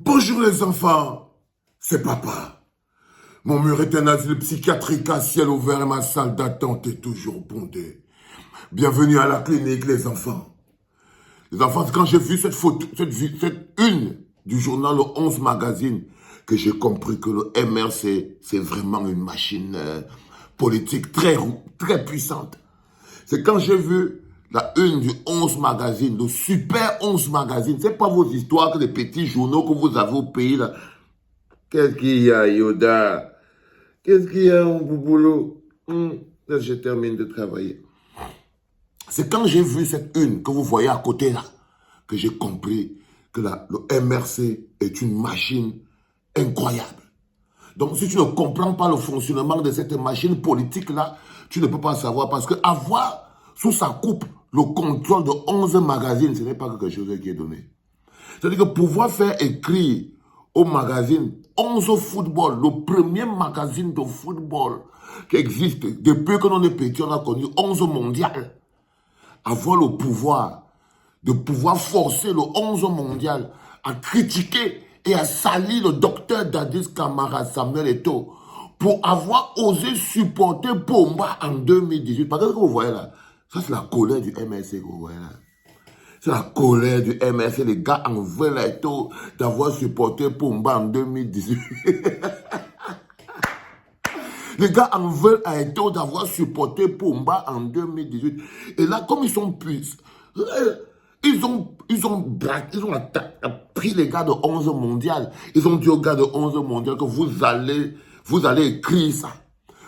Bonjour les enfants, c'est papa. Mon mur est un asile psychiatrique à ciel ouvert et ma salle d'attente est toujours bondée. Bienvenue à la clinique les enfants. Les enfants, quand j'ai vu cette photo, cette une du journal Le 11 Magazine, que j'ai compris que le MRC, c'est vraiment une machine politique très puissante. C'est quand j'ai vu la une du 11 Magazine, le super 11 Magazine. C'est pas vos histoires que les petits journaux que vous avez au pays là. Qu'est-ce qu'il y a, Yoda? Qu'est-ce qu'il y a, mon boulot? Là, je termine de travailler. C'est quand j'ai vu cette une que vous voyez à côté là, que j'ai compris que le MRC est une machine incroyable. Donc, si tu ne comprends pas le fonctionnement de cette machine politique-là, tu ne peux pas savoir. Parce que avoir sous sa coupe le contrôle de 11 magazines, ce n'est pas quelque chose qui est donné. C'est-à-dire que pouvoir faire écrire au magazine 11 football, le premier magazine de football qui existe, depuis que l'on est petit, on a connu 11 mondial. Avoir le pouvoir de pouvoir forcer le 11 mondial à critiquer et à salir le docteur Dadis Camara, Samuel Eto'o, pour avoir osé supporter Pomba en 2018. Parce que vous voyez là, ça c'est la colère du MRC que vous voyez là. C'est la colère du MRC. Les gars en veulent Eto'o d'avoir supporté Pomba en 2018. Les gars en veulent à Eto'o d'avoir supporté Pomba en 2018. Et là, comme ils sont puissants, ils ont pris les gars de 11 mondial. Ils ont dit aux gars de 11 mondial que vous allez écrire ça.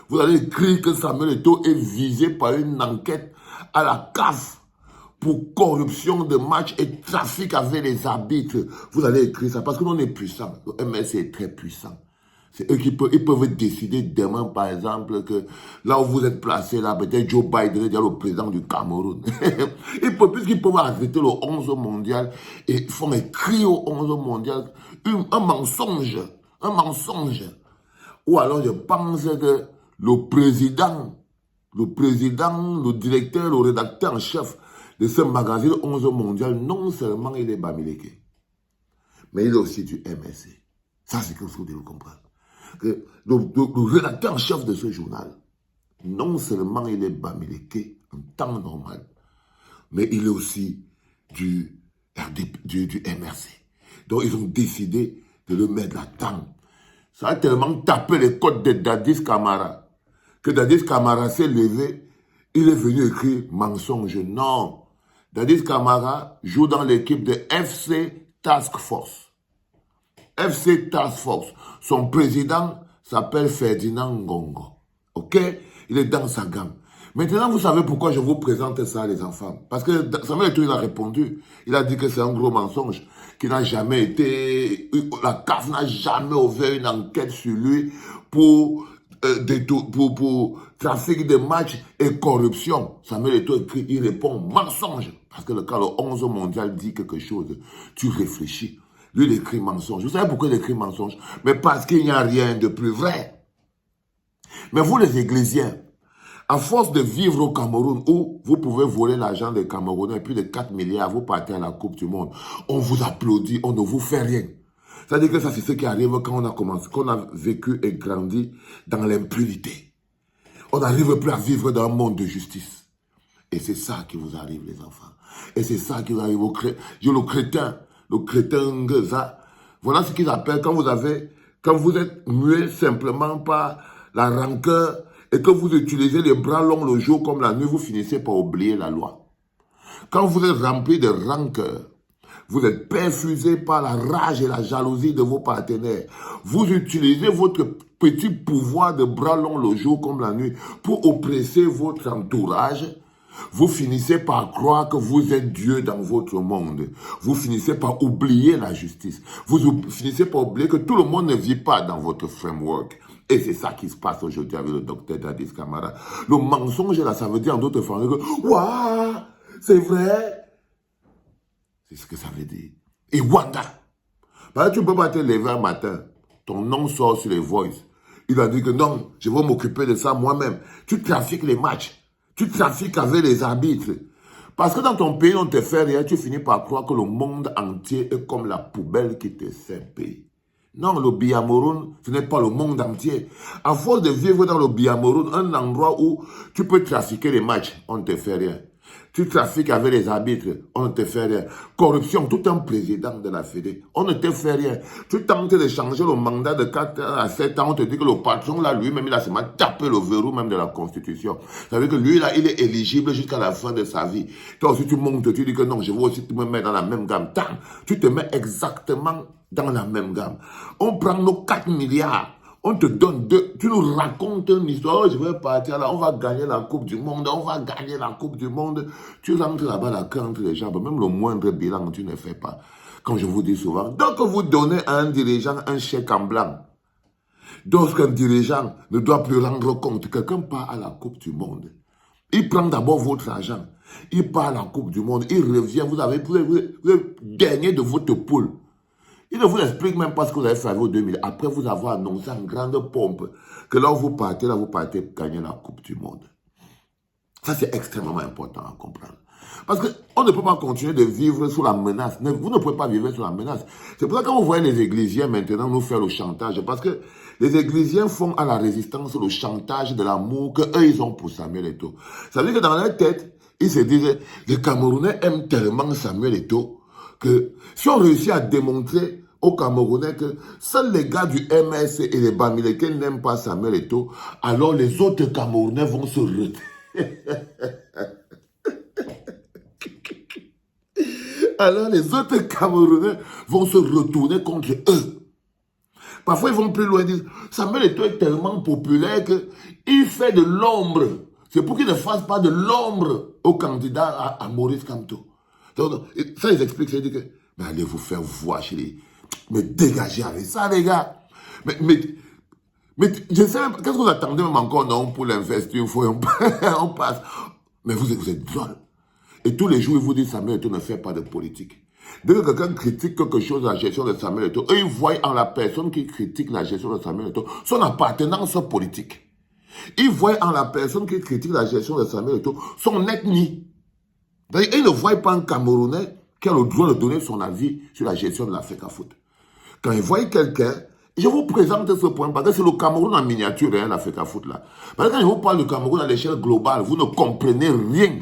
Vous allez écrire que Samuel Eto'o est visé par une enquête à la CAF pour corruption de match et trafic avec les arbitres. Vous allez écrire ça parce que l'on est puissant. Le MSC est très puissant. C'est eux qui peuvent décider demain, par exemple, que là où vous êtes placé, là, peut-être Joe Biden est déjà le président du Cameroun. Puisqu'ils peuvent arrêter le 11 mondial et font écrire au 11 mondial un mensonge. Un mensonge. Ou alors je pense que le président, le directeur, le rédacteur en chef de ce magazine 11 mondial, non seulement il est Bamileke, mais il est aussi du MSC. Ça, c'est quelque chose que vous devez comprendre. Que le rédacteur en chef de ce journal, non seulement il est Bamileke en temps normal, mais il est aussi du MRC. Donc, ils ont décidé de le mettre là-dedans. Ça a tellement tapé les côtes de Dadis Camara que Dadis Camara s'est levé, il est venu écrire mensonge. Non. Dadis Camara joue dans l'équipe de FC Task Force. FC Task Force. Son président s'appelle Ferdinand Ngongo. Ok? Il est dans sa gamme. Maintenant, vous savez pourquoi je vous présente ça, les enfants. Parce que Samuel Eto'o, il a répondu. Il a dit que c'est un gros mensonge, qu'il n'a jamais été... La CAF n'a jamais ouvert une enquête sur lui pour trafic de matchs et corruption. Samuel Eto'o écrit, il répond mensonge. Parce que quand le 11 mondial dit quelque chose, tu réfléchis. Lui, il écrit mensonge. Vous savez pourquoi il écrit mensonge? Mais parce qu'il n'y a rien de plus vrai. Mais vous, les Ecclésiens, à force de vivre au Cameroun, où vous pouvez voler l'argent des Camerounais, plus de 4 milliards, vous partez à la Coupe du Monde, on vous applaudit, on ne vous fait rien. C'est-à-dire que ça, c'est ce qui arrive quand on a commencé, qu'on a vécu et grandi dans l'impunité. On n'arrive plus à vivre dans un monde de justice. Et c'est ça qui vous arrive, les enfants. Et c'est ça qui vous arrive au crétin. Le crétin, ça. Voilà ce qu'ils appellent quand vous êtes muet simplement par la rancœur et que vous utilisez les bras longs le jour comme la nuit, vous finissez par oublier la loi. Quand vous êtes rempli de rancœur, vous êtes perfusé par la rage et la jalousie de vos partenaires. Vous utilisez votre petit pouvoir de bras longs le jour comme la nuit pour oppresser votre entourage. Vous finissez par croire que vous êtes Dieu dans votre monde. Vous finissez par oublier la justice. Vous finissez par oublier que tout le monde ne vit pas dans votre framework. Et c'est ça qui se passe aujourd'hui avec le docteur Dadis Camara. Le mensonge, là, ça veut dire en d'autres formes que, waouh, c'est vrai. C'est ce que ça veut dire. Et Wanda. Parce que tu ne peux pas te lever un matin. Ton nom sort sur les voices. Il a dit que non, je vais m'occuper de ça moi-même. Tu trafiques les matchs. Tu trafiques avec les arbitres Parce que dans ton pays, on ne te fait rien, tu finis par croire que le monde entier est comme la poubelle qui te sert pays. Non, le Biamourun, ce n'est pas le monde entier. À force de vivre dans le Biamourun, un endroit où tu peux trafiquer les matchs, on ne te fait rien. Tu trafiques avec les arbitres, on ne te fait rien. Corruption, tout un président de la Fédé, on ne te fait rien. Tu tentes de changer le mandat de 4 à 7 ans, on te dit que le patron, là, lui-même, il a seulement tapé le verrou même de la Constitution. Ça veut dire que lui, là, il est éligible jusqu'à la fin de sa vie. Toi aussi, tu montes, tu dis que non, je veux aussi me mettre dans la même gamme. Tant, tu te mets exactement dans la même gamme. On prend nos 4 milliards. On te donne deux, tu nous racontes une histoire, oh, je vais partir là, on va gagner la Coupe du Monde, on va gagner la Coupe du Monde. Tu rentres là-bas la queue entre les jambes, même le moindre bilan, tu ne fais pas. Comme je vous dis souvent, donc vous donnez à un dirigeant un chèque en blanc. Lorsqu'un dirigeant ne doit plus rendre compte, quelqu'un part à la Coupe du Monde. Il prend d'abord votre argent, il part à la Coupe du Monde, il revient, vous avez gagné de votre poule. Il ne vous explique même pas ce que vous avez fait au 2000. Après vous avoir annoncé en grande pompe que là où vous partez gagner la Coupe du Monde. Ça, c'est extrêmement important à comprendre. Parce qu'on ne peut pas continuer de vivre sous la menace. Vous ne pouvez pas vivre sous la menace. C'est pour ça que quand vous voyez les églisiens maintenant nous faire le chantage, parce que les églisiens font à la résistance le chantage de l'amour qu'eux, ils ont pour Samuel Eto'o. Ça veut dire que dans leur tête, ils se disent, les Camerounais aiment tellement Samuel Eto'o que si on réussit à démontrer aux Camerounais que seuls les gars du MS et les Bamileke n'aiment pas Samuel Eto'o, alors les autres Camerounais vont se retirer. Alors les autres Camerounais vont se retourner contre eux. Parfois ils vont plus loin et disent, Samuel Eto'o est tellement populaire qu'il fait de l'ombre. C'est pour qu'il ne fasse pas de l'ombre au candidat à Maurice Kamto. Donc, ça, ils expliquent, c'est dire que, mais allez vous faire voir chez les... Mais dégagez avec ça, les gars. Mais je sais, qu'est-ce que vous attendez même encore, non, pour l'investir, on passe. Mais vous êtes drôle. Et tous les jours, ils vous disent, Samuel Eto'o ne fait pas de politique. Dès que quelqu'un critique quelque chose de la gestion de Samuel Eto'o, eux, ils voient en la personne qui critique la gestion de Samuel Eto'o son appartenance politique. Ils voient en la personne qui critique la gestion de Samuel Eto'o son ethnie. Ils ne voient pas un Camerounais qui a le droit de donner son avis sur la gestion de la FECAFOOT. Quand ils voient quelqu'un, je vous présente ce point parce que c'est le Cameroun en miniature, hein, la FECAFOOT là. Parce que quand je vous parle du Cameroun à l'échelle globale, vous ne comprenez rien.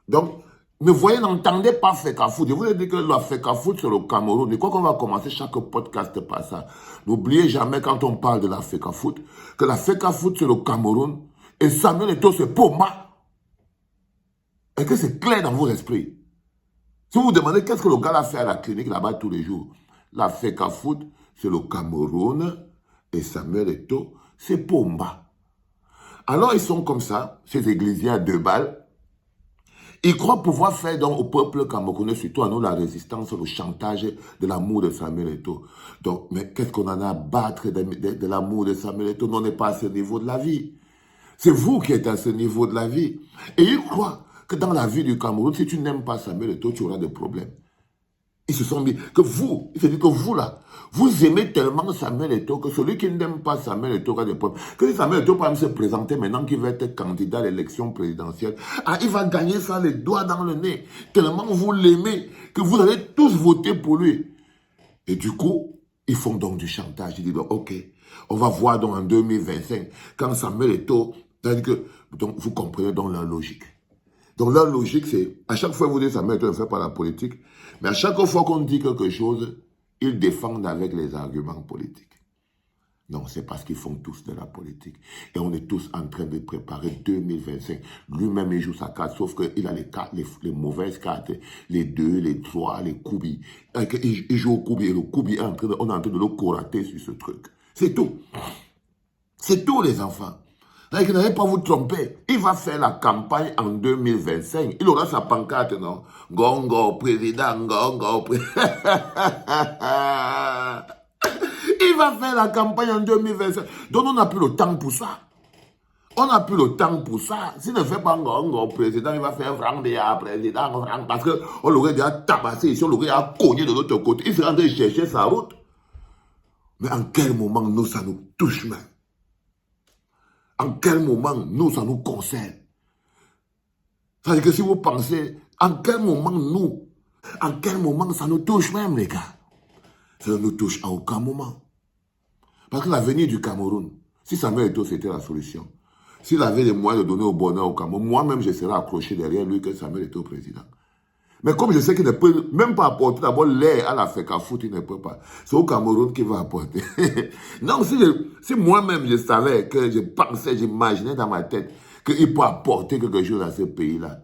Donc, ne voyez, n'entendez pas FECAFOOT. Je vous ai dit que la FECAFOOT c'est le Cameroun. Et quoi qu'on va commencer chaque podcast par ça. N'oubliez jamais quand on parle de la FECAFOOT, que la FECAFOOT c'est le Cameroun et Samuel Eto'o c'est Poma. Et que c'est clair dans vos esprits. Si vous vous demandez qu'est-ce que le gars a fait à la clinique là-bas tous les jours, la FECAFOOT, c'est le Cameroun et Samuel Eto'o, c'est Pomba. Alors ils sont comme ça, ces églisiens à 2 balles. Ils croient pouvoir faire donc au peuple camerounais, surtout à nous, la résistance, le chantage de l'amour de Samuel Eto'o. Donc, mais qu'est-ce qu'on en a à battre de l'amour de Samuel Eto'o? On n'est pas à ce niveau de la vie. C'est vous qui êtes à ce niveau de la vie. Et ils croient que dans la vie du Cameroun, si tu n'aimes pas Samuel Eto'o, tu auras des problèmes. Ils se sont dit que vous, il se dit que vous là, vous aimez tellement Samuel Eto'o que celui qui n'aime pas Samuel Eto'o aura des problèmes. Que si Samuel Eto'o peut se présenter maintenant qu'il va être candidat à l'élection présidentielle, ah, il va gagner ça les doigts dans le nez. Tellement vous l'aimez que vous allez tous voter pour lui. Et du coup, ils font donc du chantage. Ils disent donc, ok, on va voir donc en 2025, quand Samuel Eto'o, c'est-à-dire que, donc vous comprenez donc leur logique. Donc leur logique, c'est, à chaque fois que vous dites Samuel Eto'o ne fait pas la politique, mais à chaque fois qu'on dit quelque chose, ils défendent avec les arguments politiques. Non, c'est parce qu'ils font tous de la politique. Et on est tous en train de préparer 2025. Lui-même, il joue sa carte, sauf qu'il a les cartes, les mauvaises cartes, les 2, les 3, les koubis. Il joue au koubi et le koubi, on est en train de le corater sur ce truc. C'est tout. C'est tout, les enfants. Donc, n'allez pas vous tromper. Il va faire la campagne en 2025. Il aura sa pancarte, non? Gongo, président, gongo, président. Il va faire la campagne en 2025. Donc, on n'a plus le temps pour ça. On n'a plus le temps pour ça. S'il ne fait pas gongo, président, il va faire franc président, franc, parce qu'on l'aurait déjà tabassé ici, on l'aurait déjà cogné de l'autre côté. Il serait en train de chercher sa route. Mais en quel moment, nous, ça nous touche même? En quel moment, nous, ça nous concerne? Ça veut dire que si vous pensez, en quel moment en quel moment ça nous touche même, les gars? Ça ne nous touche à aucun moment. Parce que l'avenir du Cameroun, si Samuel Eto'o c'était la solution, s'il avait les moyens de donner au bonheur au Cameroun, moi-même je serais accroché derrière lui que Samuel Eto'o président. Mais comme je sais qu'il ne peut même pas apporter d'abord l'air à la FECAFOOT, il ne peut pas. C'est au Cameroun qu'il va apporter. Non, si moi-même je savais, que je pensais, j'imaginais dans ma tête qu'il peut apporter quelque chose à ce pays-là,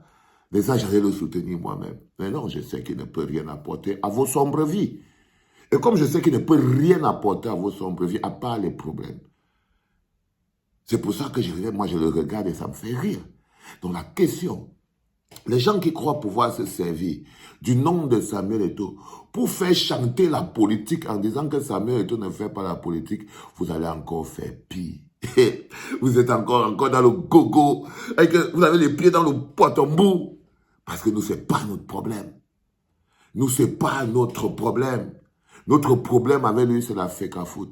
déjà j'allais le soutenir moi-même. Mais non, je sais qu'il ne peut rien apporter à vos sombres vies. Et comme je sais qu'il ne peut rien apporter à vos sombres vies, à part les problèmes, c'est pour ça que moi je le regarde et ça me fait rire. Donc la question, les gens qui croient pouvoir se servir du nom de Samuel Eto'o pour faire chanter la politique en disant que Samuel Eto'o ne fait pas la politique, vous allez encore faire pire. Vous êtes encore dans le gogo, et que vous avez les pieds dans le poitombo. Parce que nous, ce n'est pas notre problème. Nous, ce n'est pas notre problème. Notre problème avec lui, c'est la FECAFOOT.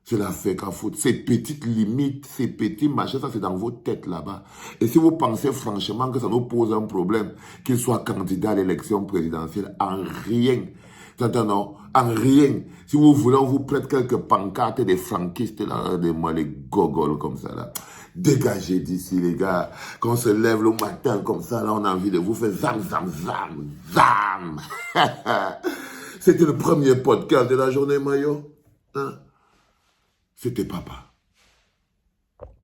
C'est la FECAFOOT. Ces petites limites, ces petits machins, ça c'est dans vos têtes là-bas. Et si vous pensez franchement que ça nous pose un problème, qu'il soit candidat à l'élection présidentielle, en rien. Non, en rien. Si vous voulez, on vous prête quelques pancartes des franquistes, là, des moi, les gogoles comme ça, là. Dégagez d'ici, les gars. Quand on se lève le matin comme ça, là, on a envie de vous faire zam, zam, zam, zam. C'était le premier podcast de la journée, Mayo. Hein? C'était papa.